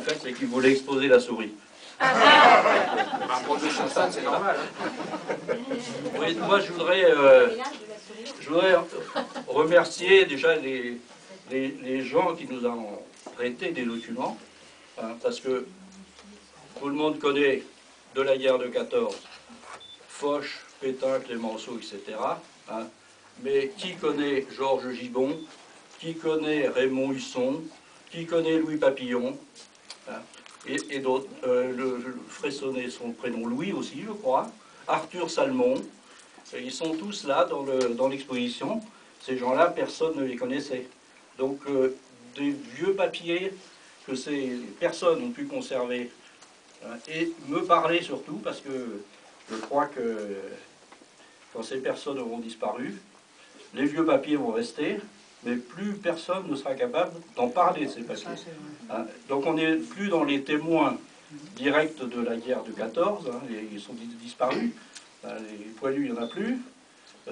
fait, c'est qu'il voulait exposer la souris. Un professeur ça, c'est normal. Oui, moi, je voudrais remercier déjà les gens qui nous ont prêté des documents, hein, parce que tout le monde connaît de la guerre de 14, Foch, Pétain, Clémenceau, etc. Hein, mais qui connaît Georges Gibbon, qui connaît Raymond Husson, qui connaît Louis Papillon, hein, et d'autres. Le Fressonnet, son prénom Louis aussi, je crois. Arthur Salmon. Ils sont tous là dans l'exposition. Ces gens-là, personne ne les connaissait. Donc, des vieux papiers que ces personnes ont pu conserver, hein, et me parler surtout, parce que je crois que quand ces personnes auront disparu, les vieux papiers vont rester, mais plus personne ne sera capable d'en parler de ces papiers. Hein, donc, on n'est plus dans les témoins directs de la guerre de 14, hein, ils sont disparus. Les poilus, il n'y en a plus.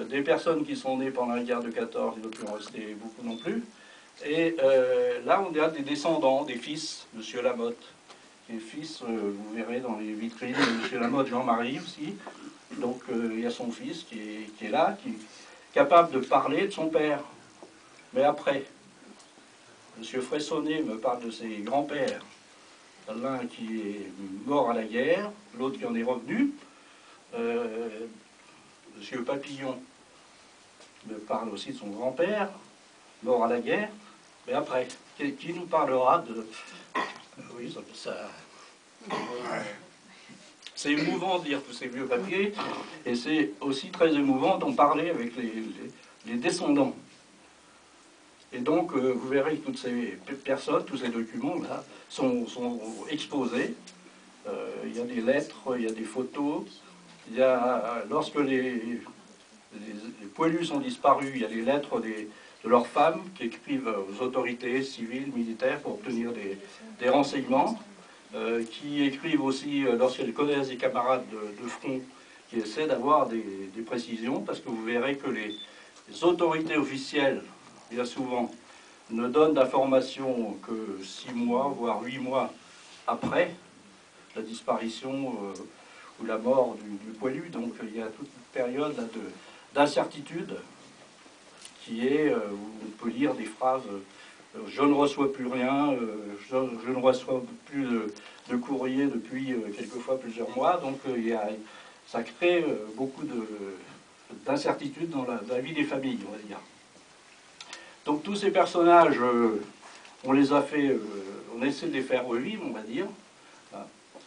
Des personnes qui sont nées pendant la guerre de 14, il ne peut en rester beaucoup non plus. Et là, on a des descendants, des fils, M. Lamotte. Les fils, vous verrez dans les vitrines, M. Lamotte, Jean-Marie aussi. Donc il y a son fils qui est là, qui est capable de parler de son père. Mais après, M. Fressonnet me parle de ses grands-pères. L'un qui est mort à la guerre, l'autre qui en est revenu. M. Papillon me parle aussi de son grand-père, mort à la guerre. Mais après, qui nous parlera de... Oui, ça... C'est émouvant de lire tous ces vieux papiers, et c'est aussi très émouvant d'en parler avec les descendants. Et donc, vous verrez que toutes ces personnes, tous ces documents-là, sont exposés. Il y a des lettres, il y a des photos. Il y a, lorsque les poilus sont disparus, il y a les lettres de leurs femmes qui écrivent aux autorités civiles, militaires, pour obtenir des renseignements, qui écrivent aussi, lorsqu'elles connaissent des camarades de front, qui essaient d'avoir des précisions, parce que vous verrez que les autorités officielles, bien souvent, ne donnent d'informations que 6 mois, voire 8 mois après la disparition ou la mort du poilu. Donc il y a toute une période d'incertitude qui est, où on peut lire des phrases je ne reçois plus rien, je ne reçois plus de courrier depuis quelquefois plusieurs mois. Donc ça crée beaucoup d'incertitude dans la vie des familles, on va dire. Donc tous ces personnages, on les a fait, on essaie de les faire revivre, on va dire.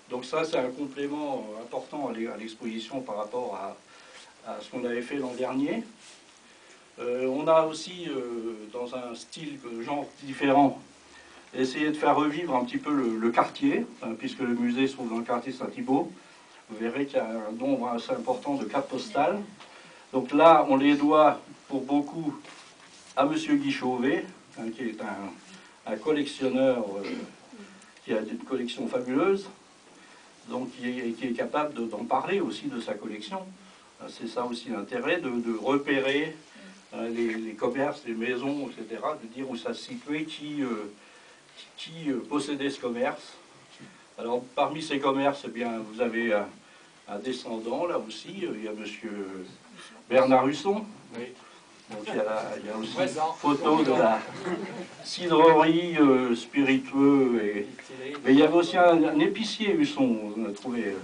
Donc ça, c'est un complément important à l'exposition par rapport à ce qu'on avait fait l'an dernier. On a aussi, dans un style, genre différent, essayé de faire revivre un petit peu le quartier, hein, puisque le musée se trouve dans le quartier Saint-Thibault. Vous verrez qu'il y a un nombre assez important de cartes postales. Donc là, on les doit pour beaucoup à M. Guy Chauvet, hein, qui est un collectionneur qui a une collection fabuleuse, donc qui est capable d'en parler aussi de sa collection. C'est ça aussi l'intérêt, de repérer les commerces, les maisons, etc., de dire où ça se situait, qui possédait ce commerce. Alors parmi ces commerces, eh bien, vous avez un descendant, là aussi, il y a M. Bernard Husson. Oui. Donc il y a aussi une photo de la cidrerie spiritueux. Mais il y avait aussi un épicier Husson, on a trouvé.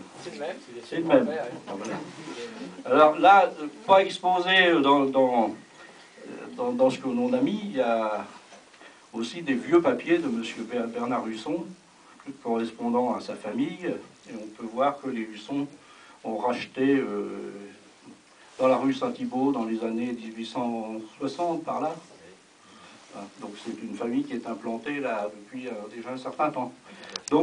C'est le même. Voilà. Alors là, pas exposé dans ce que l'on a mis, il y a aussi des vieux papiers de M. Bernard Husson, correspondant à sa famille. Et on peut voir que les Hussons ont racheté dans la rue Saint-Thibault dans les années 1860, par là. Donc c'est une famille qui est implantée là depuis déjà un certain temps. Donc,